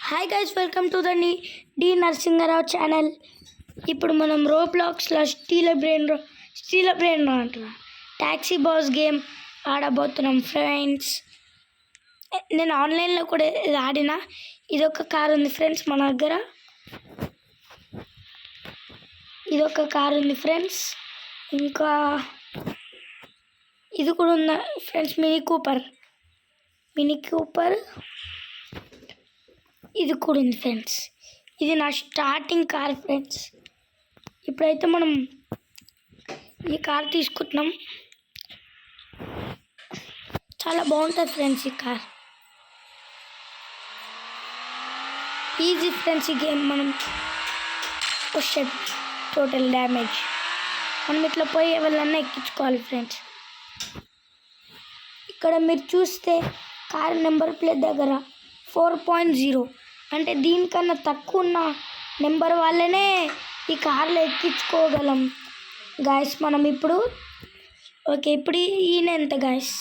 Hi guys, welcome to the D Narasimha Rao channel. ఇప్పుడు మనం రోబ్లాక్స్లో స్టీల్ బ్రెయిన్ అంటున్నా ట్యాక్సీ బాస్ గేమ్ ఆడబోతున్నాం ఫ్రెండ్స్. నేను ఆన్లైన్లో కూడా ఇది ఆడిన. ఇదొక కార్ ఉంది ఫ్రెండ్స్, మన దగ్గర ఇదొక కార్ ఉంది ఫ్రెండ్స్. ఇంకా ఇది కూడా ఉంది ఫ్రెండ్స్, మినీ కూపర్ ఇది కూడా ఉంది ఫ్రెండ్స్. ఇది నా స్టార్టింగ్ కార్ ఫ్రెండ్స్. ఇప్పుడైతే మనం ఈ కార్ తీసుకుంటున్నాం. చాలా బాగుంటుంది ఫ్రెండ్స్ ఈ కార్. ఈజీ ఫ్రెండ్స్ ఈ గేమ్. మనం టోటల్ డ్యామేజ్. మనం ఇట్లా పోయి ఎవరినన్నా ఎక్కించుకోవాలి ఫ్రెండ్స్. ఇక్కడ మీరు చూస్తే కార్ నెంబర్ ప్లేట్ దగ్గర 4.0 అంటే దీనికన్నా తక్కువ ఉన్న నెంబర్ వాళ్ళనే ఈ కార్లో ఎక్కించుకోగలం గాయస్. మనం ఇప్పుడు ఇప్పుడు ఈయన ఎంత గాయస్?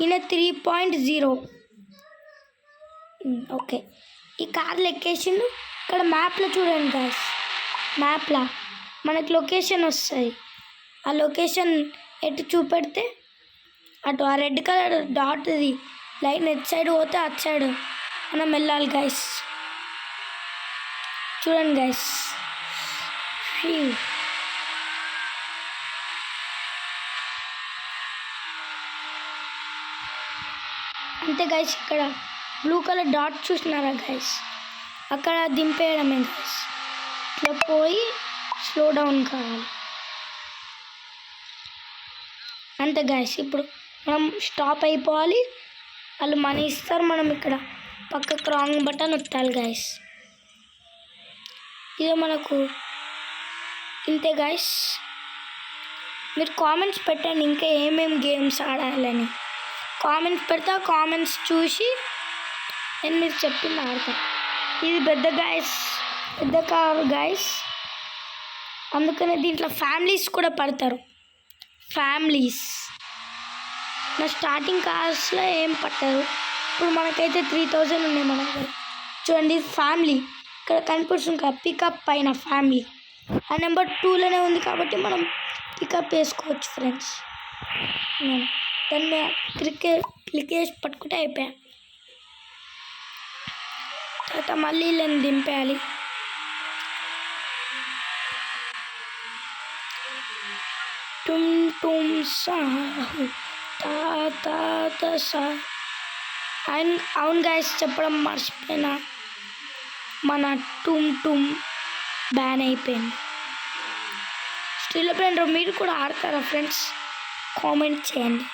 ఈయన 3.0. ఓకే, ఈ కార్లో ఎక్కేసిండు. ఇక్కడ మ్యాప్లో చూడండి గాయస్, మ్యాప్లో మనకి లొకేషన్ వస్తుంది. ఆ లొకేషన్ ఎటు చూపెడితే అటు ఆ రెడ్ కలర్ డాట్ది లైన్ ఎటు సైడ్ పోతే అటు సైడ్ మనం వెళ్ళాలి గైస్. చూడండి గైస్, అంతే గైస్. ఇక్కడ బ్లూ కలర్ డాట్ చూసినారా గైస్? అక్కడ దింపేయడమే గైస్. ఇట్లా పోయి స్లో డౌన్ కావాలి అంతే గైస్. ఇప్పుడు మనం స్టాప్ అయిపోవాలి. వాళ్ళు మనీ ఇస్తారు. మనం ఇక్కడ పక్కకు రాంగ్ బటన్ నొక్కాలి గైస్. ఇదే మనకు ఇంతే గైస్. మీరు కామెంట్స్ పెట్టండి ఇంకా ఏమేమి గేమ్స్ ఆడాలని. కామెంట్స్ పెడితే ఆ కామెంట్స్ చూసి నేను మీరు చెప్పింది ఆడతా. ఇది పెద్ద కారు గైస్, అందుకనే దీంట్లో ఫ్యామిలీస్ కూడా పడతారు. ఫ్యామిలీస్ నా స్టార్టింగ్ కార్స్లో ఏం పట్టారు. ఇప్పుడు మనకైతే 3000 ఉన్నాయి మన దగ్గర. చూడండి ఫ్యామిలీ ఇక్కడ కనిపిస్తుంది కదా, పికప్ పైన ఫ్యామిలీ. ఆ నెంబర్ 2లోనే ఉంది కాబట్టి మనం పికప్ వేసుకోవచ్చు ఫ్రెండ్స్. దాన్ని క్లిక్ చేసి పట్టుకుంటే అయిపోయా. తర్వాత మళ్ళీ వీళ్ళని దింపేయాలి. టుమ్ టుమ్ సాహు అవును గైస్, చెప్పడం మర్చిపోయినా, మన టుమ్ బ్యాన్ అయిపోయింది. స్టీల్ బ్రెయిన్ మీరు కూడా ఆడతారా ఫ్రెండ్స్? కామెంట్ చేయండి.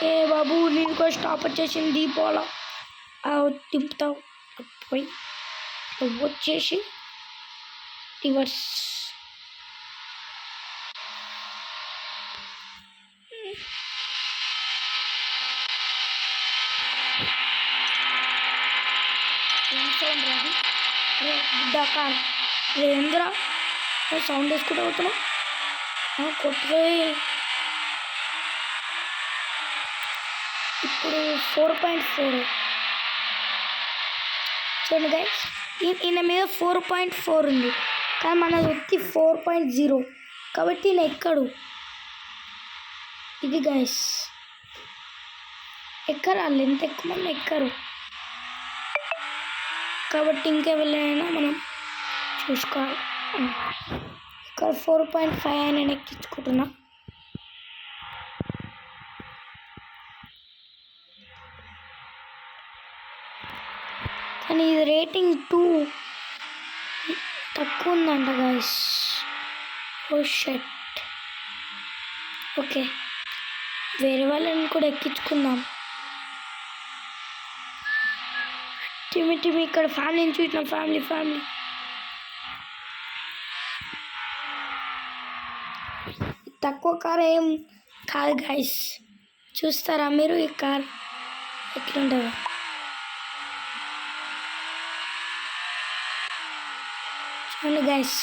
ఏ బాబు, నేను కూడా స్టాప్ వచ్చేసింది. దీపావళ తిప్పుతావు పోయి వచ్చేసి రివర్స్. కార్ ఏంద్రా సౌండ్ వేసుకుంటూ అవుతున్నావు కొట్టే. ఇప్పుడు 4.4 చూడండి గైస్, ఈయన మీద 4.4 ఉంది కానీ మనది వచ్చి 4.0 కాబట్టి ఈయన ఎక్కడు. ఇది గైస్ ఎక్కరు, వాళ్ళు ఎంత ఎక్కువ మంది ఎక్కరు కాబట్టి ఇంకెవరైనా మనం చూసుకోవాలి. ఇక్కడ 4.5 నేను ఎక్కించుకుంటున్నా. కానీ ఇది రేటింగ్ 2 తక్కువ ఉందంట గైస్. ఓ షట్. ఓకే, వేరే వాళ్ళని కూడా ఎక్కించుకుందాం. టిమి ఇక్కడ ఫ్యామిలీని చూసిన ఫ్యామిలీ తక్కువ కార్ ఏం కాదు గైస్. చూస్తారా మీరు ఈ కార్ ఎట్లుంటుందో? చూడండి గైస్,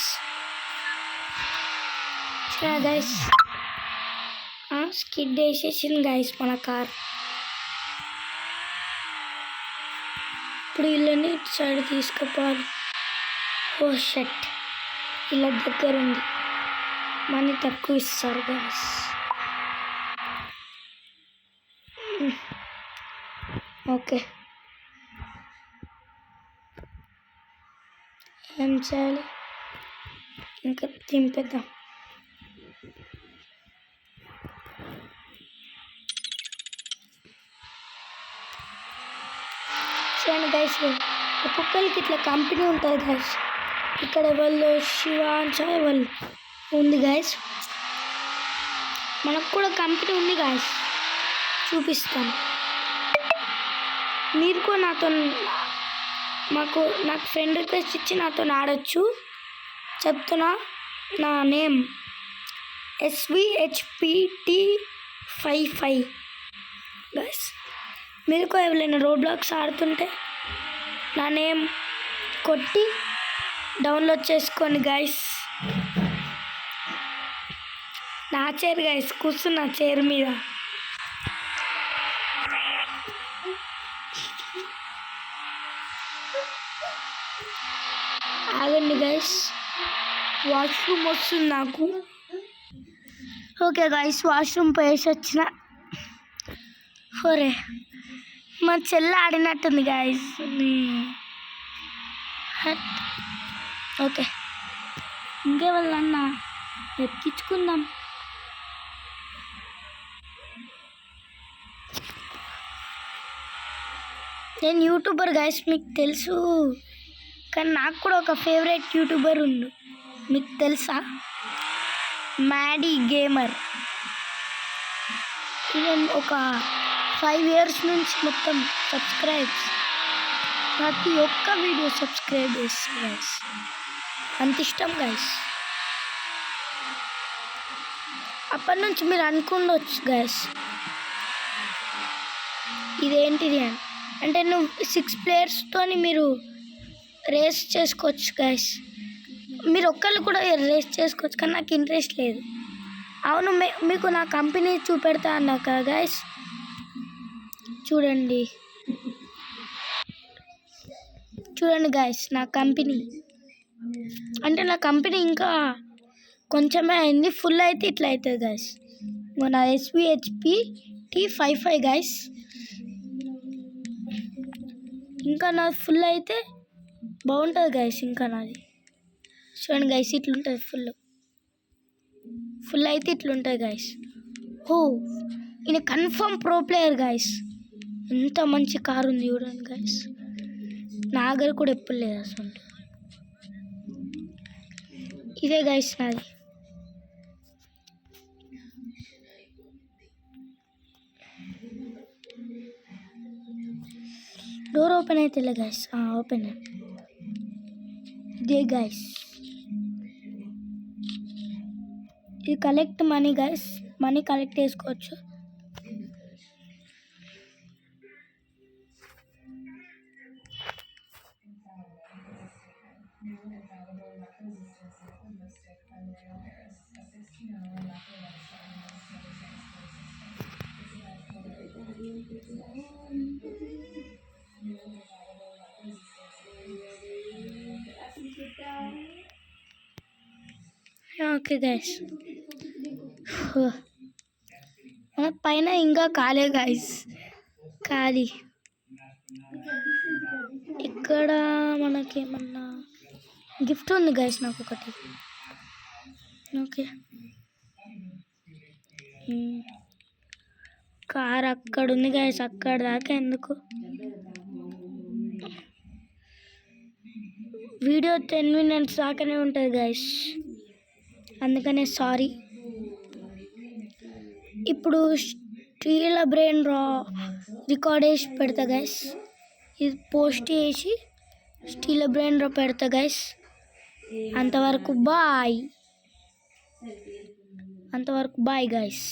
స్కిడ్ వేసేసింది గైస్ మన కార్. ఇప్పుడు వీళ్ళని ఇటు సైడ్ తీసుకుపోవాలి. ఓ షట్, ఇలా దగ్గర ఉంది, మనీ తక్కువ ఇస్తారు గైస్. ఓకే, ఏం చేయాలి ఇంకా? దింపేద్దాం. చూడండి గైస్, ఒక్కొక్కరికి ఇట్లా కంపెనీ ఉంటుంది గైస్. ఇక్కడ వాళ్ళు శివ అని వాళ్ళు ఉంది గైస్. మనకు కూడా కంపెనీ ఉంది గైస్, చూపిస్తాను. మీరు కూడా నాకు ఫ్రెండ్ రిక్వెస్ట్ ఇచ్చి నాతో ఆడొచ్చు. చెప్తున్నా, నా నేమ్ SVHPT55 గైస్. మీరు కూడా ఎవరైనా రోబ్లాక్స్ ఆడుతుంటే నా నేమ్ కొట్టి డౌన్లోడ్ చేసుకోండి గైస్. నా చైర్ గైస్, కూర్చున్న చైర్ మీద. ఆగండి గైస్, వాష్రూమ్ వస్తుంది నాకు. ఓకే గైస్, వాష్రూమ్ పోయేసి వచ్చిన. ఒరే, మా చెల్లి ఆడినట్టుంది గైస్. ఓకే, ఇంకేవాళ్ళన్నా ఎక్కించుకుందాం. నేను యూట్యూబర్ గైస్, మీకు తెలుసు. కానీ నాకు కూడా ఒక ఫేవరెట్ యూట్యూబర్ ఉంది, మీకు తెలుసా? Maddy gamer. ఈవెన్ ఒక 5 years నుంచి మొత్తం సబ్స్క్రైబ్స్, ప్రతి ఒక్క వీడియో సబ్స్క్రైబ్ చేస్తాను గైస్. అంత ఇష్టం గైస్. అప్పటి నుంచి మీరు అనుకుండొచ్చు గైస్, ఇదేంటిది అని. అంటే నువ్వు 6 players మీరు రేస్ చేసుకోవచ్చు గైస్. మీరు ఒక్కళ్ళు కూడా రేస్ చేసుకోవచ్చు, కానీ నాకు ఇంట్రెస్ట్ లేదు. అవును, మీకు నా కంపెనీ చూపెడతా అన్నా కదా గైస్. చూడండి గైస్, నా కంపెనీ. అంటే నా కంపెనీ ఇంకా కొంచెమే అయింది, ఫుల్ అయితే ఇట్లా అవుతుంది గైస్. నా SVHPT55 గైస్. ఇంకా నాది ఫుల్ అయితే బాగుంటుంది గైస్. ఇంకా నాది చూడండి గైస్, ఇట్లుంటుంది. ఫుల్ అయితే ఇట్లుంటుంది గైస్. ఓ, ఈయన కన్ఫర్మ్ ప్రో ప్లేయర్ గైస్. ఎంత మంచి కారు ఉంది చూడండి గైస్. నా దగ్గర కూడా ఎప్పుడు లేదు అసలు. ఇదే గైస్ నాది. డోర్ ఓపెన్ అయితే గైస్. ఓపెన్. ఇదే గైస్, ఇది collect money guys. Money collect చేసుకోవచ్చు. ఓకే గైస్, మన పైన ఇంకా కాలే గైస్, ఖాళీ. ఇక్కడ మనకేమన్నా గిఫ్ట్ ఉంది గైస్, నాకు ఒకటి. ఓకే, కార్ అక్కడ ఉంది గైస్. అక్కడ దాకా ఎందుకు? వీడియో 10 minutes దాకానే ఉంటుంది గైస్, అందుకనే సారీ. ఇప్పుడు స్టీల్ బ్రెయిన్ రికార్డ్ వేసి పెడతా గైస్. ఇది పోస్ట్ చేసి స్టీల్ బ్రెయిన్ పెడతా గైస్. అంతవరకు బాయ్ గైస్.